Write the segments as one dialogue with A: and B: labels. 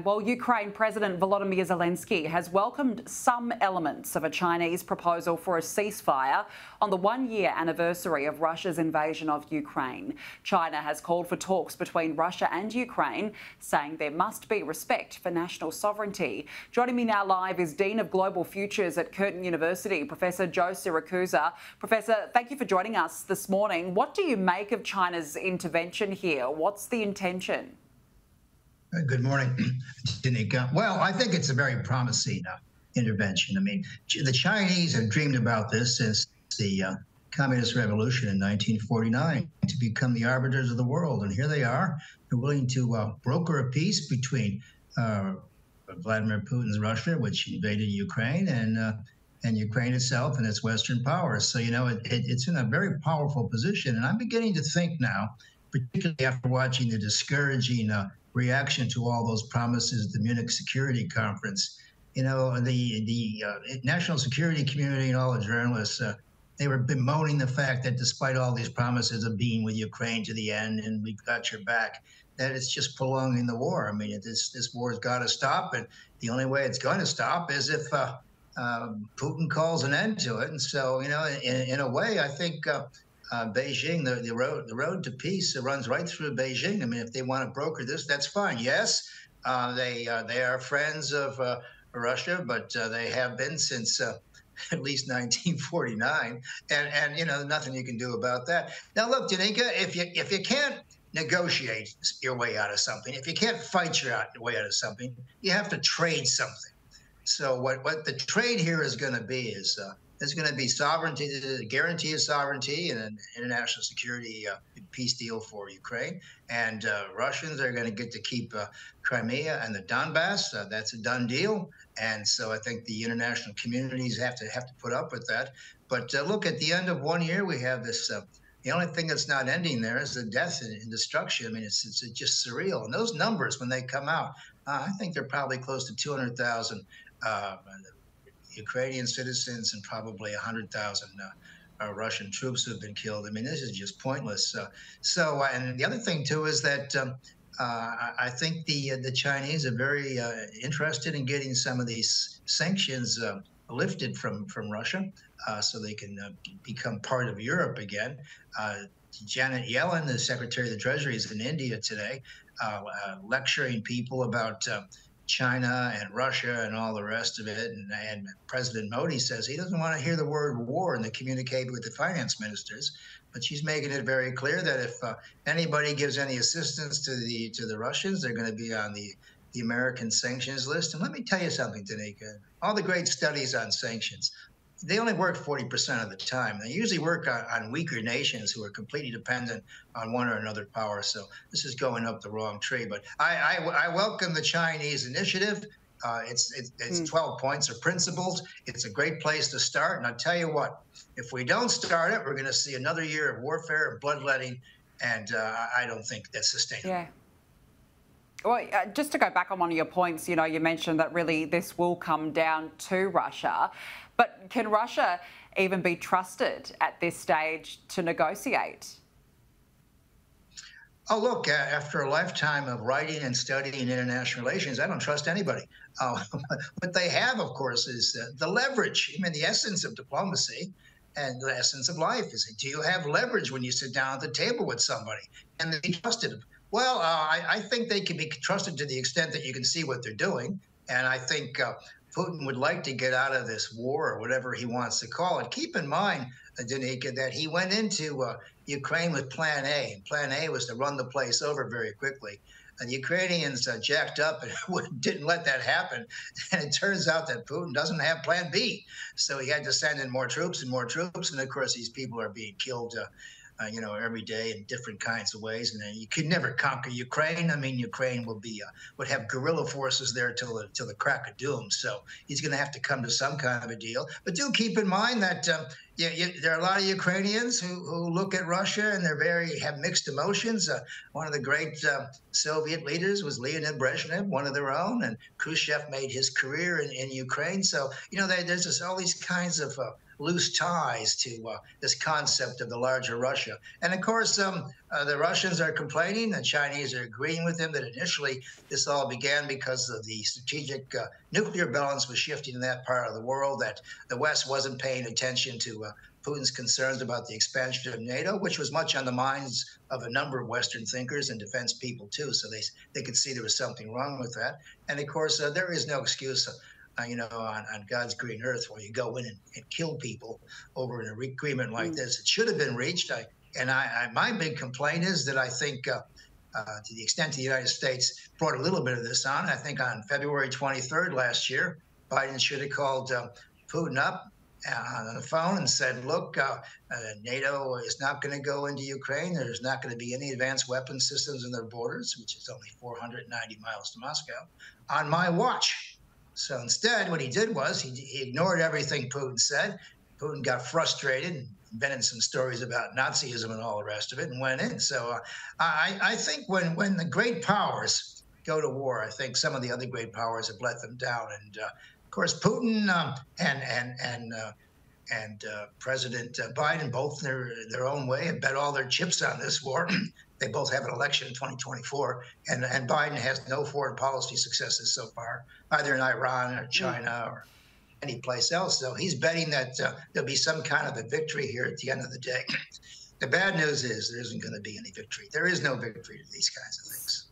A: Well, Ukraine President Volodymyr Zelensky has welcomed some elements of a Chinese proposal for a ceasefire on the one-year anniversary of Russia's invasion of Ukraine. China has called for talks between Russia and Ukraine, saying there must be respect for national sovereignty. Joining me now live is Dean of Global Futures at Curtin University, Professor Joe Siracusa. Professor, thank you for joining us this morning. What do you make of China's intervention here? What's the intention?
B: Good morning, Danica. Well, I think it's a very promising intervention. I mean, the Chinese have dreamed about this since the Communist Revolution in 1949 to become the arbiters of the world. And here they are. They're willing to broker a peace between Vladimir Putin's Russia, which invaded Ukraine, and Ukraine itself and its Western powers. So, you know, it's in a very powerful position. And I'm beginning to think now, particularly after watching the discouraging reaction to all those promises at the Munich Security Conference. You know, the national security community and all the journalists, they were bemoaning the fact that despite all these promises of being with Ukraine to the end and we've got your back, that it's just prolonging the war. I mean, this war has got to stop, and the only way it's going to stop is if Putin calls an end to it. And so, you know, in a way, I think Beijing, the road to peace runs right through Beijing. I mean, if they want to broker this, that's fine. Yes, they are friends of Russia, but they have been since at least 1949, and you know, nothing you can do about that. Now, look, Danica, if you can't negotiate your way out of something, if you can't fight your way out of something, you have to trade something. So what the trade here is going to be is there's going to be sovereignty, the guarantee of sovereignty and an international security peace deal for Ukraine. And Russians are going to get to keep Crimea and the Donbass. That's a done deal. And so I think the international communities have to put up with that. But look, at the end of 1 year, we have this. The only thing that's not ending there is the death and destruction. I mean, it's just surreal. And those numbers, when they come out, I think they're probably close to 200,000 Ukrainian citizens and probably 100,000 Russian troops who have been killed. I mean, this is just pointless. And the other thing too is that I think the Chinese are very interested in getting some of these sanctions lifted from Russia, so they can become part of Europe again. Janet Yellen, the Secretary of the Treasury, is in India today, lecturing people about China and Russia and all the rest of it. And President Modi says he doesn't want to hear the word war in the communique with the finance ministers. But she's making it very clear that if anybody gives any assistance to the Russians, they're going to be on the American sanctions list. And let me tell you something, Danica. All the great studies on sanctions, they only work 40% of the time. They usually work on weaker nations who are completely dependent on one or another power. So this is going up the wrong tree. But I welcome the Chinese initiative. It's 12 points or principles. It's a great place to start. And I'll tell you what, if we don't start it, we're going to see another year of warfare and bloodletting. And I don't think that's sustainable.
A: Yeah. Well, just to go back on one of your points, you know, you mentioned that really this will come down to Russia. But can Russia even be trusted at this stage to negotiate?
B: Oh, look, after a lifetime of writing and studying international relations, I don't trust anybody. What they have, of course, is the leverage. I mean, the essence of diplomacy and the essence of life is, do you have leverage when you sit down at the table with somebody? And they be trusted. Well, I think they can be trusted to the extent that you can see what they're doing. And I think Putin would like to get out of this war, or whatever he wants to call it. Keep in mind, Danica, that he went into Ukraine with Plan A. And Plan A was to run the place over very quickly. And the Ukrainians jacked up and didn't let that happen. And it turns out that Putin doesn't have Plan B. So he had to send in more troops and more troops. And of course, these people are being killed you know, every day in different kinds of ways. And you could never conquer Ukraine. I mean, Ukraine would have guerrilla forces there till the crack of doom. So he's going to have to come to some kind of a deal. But do keep in mind that there are a lot of Ukrainians who look at Russia and have mixed emotions. One of the great Soviet leaders was Leonid Brezhnev, one of their own, and Khrushchev made his career in Ukraine. So, you know, there's just all these kinds of loose ties to this concept of the larger Russia. And of course, The Russians are complaining. The Chinese are agreeing with them that initially this all began because of the strategic nuclear balance was shifting in that part of the world, that the West wasn't paying attention to Putin's concerns about the expansion of NATO, which was much on the minds of a number of Western thinkers and defense people, too. So they could see there was something wrong with that. And, of course, there is no excuse on God's green earth where you go in and kill people over an agreement like this. It should have been reached. My big complaint is that I think to the extent the United States brought a little bit of this on, I think on February 23rd last year, Biden should have called Putin up on the phone and said, look, NATO is not going to go into Ukraine. There's not going to be any advanced weapon systems in their borders, which is only 490 miles to Moscow, on my watch. So instead, what he did was he ignored everything Putin said. Putin got frustrated and invented some stories about Nazism and all the rest of it and went in. So I think when the great powers go to war, I think some of the other great powers have let them down. And of course, Putin and President Biden, both in their own way, have bet all their chips on this war. They both have an election in 2024, and Biden has no foreign policy successes so far, either in Iran or China or any place else. So he's betting that there'll be some kind of a victory here at the end of the day. The bad news is there isn't going to be any victory. There is no victory to these kinds of things.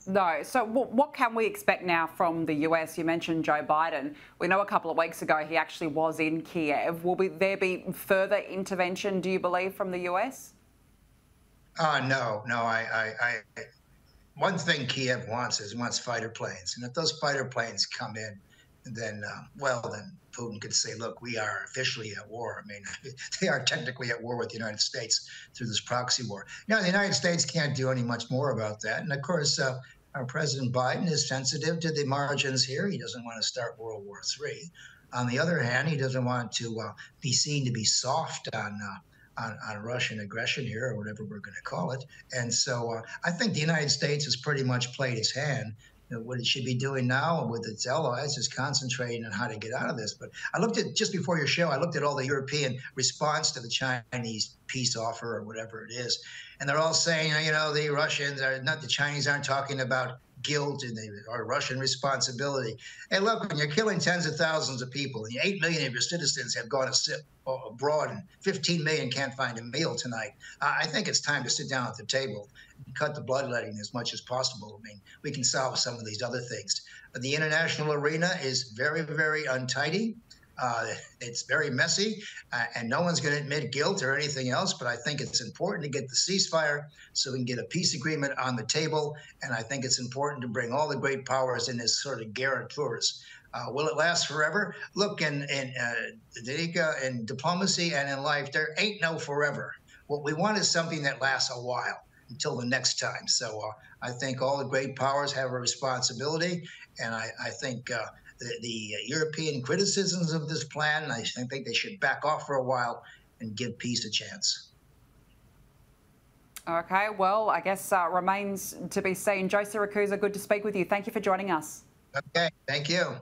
A: No. So what can we expect now from the US? You mentioned Joe Biden. We know a couple of weeks ago he actually was in Kiev. Will there be further intervention, do you believe, from the US?
B: No. One thing Kiev wants fighter planes. And if those fighter planes come in, then Putin could say, look, we are officially at war. I mean, they are technically at war with the United States through this proxy war. The United States can't do any much more about that. And of course, our President Biden is sensitive to the margins here. He doesn't want to start World War III. On the other hand, he doesn't want to be seen to be soft on Russian aggression here, or whatever we're going to call it. And so I think the United States has pretty much played its hand. What it should be doing now with its allies is concentrating on how to get out of this. But I looked at, just before your show, I looked at all the European response to the Chinese peace offer or whatever it is. And they're all saying, the Russians are not, the Chinese aren't talking about guilt or Russian responsibility. Hey, look, when you're killing tens of thousands of people and 8 million of your citizens have gone abroad and 15 million can't find a meal tonight, I think it's time to sit down at the table and cut the bloodletting as much as possible. I mean, we can solve some of these other things. But the international arena is very, very untidy. It's very messy, and no one's going to admit guilt or anything else. But I think it's important to get the ceasefire so we can get a peace agreement on the table. And I think it's important to bring all the great powers in as sort of guarantors. Will it last forever? Look, in diplomacy and in life, there ain't no forever. What we want is something that lasts a while until the next time. So I think all the great powers have a responsibility, and I think the European criticisms of this plan, I think they should back off for a while and give peace a chance.
A: Okay, well, I guess remains to be seen. Joe Siracusa, good to speak with you. Thank you for joining us.
B: Okay, thank you.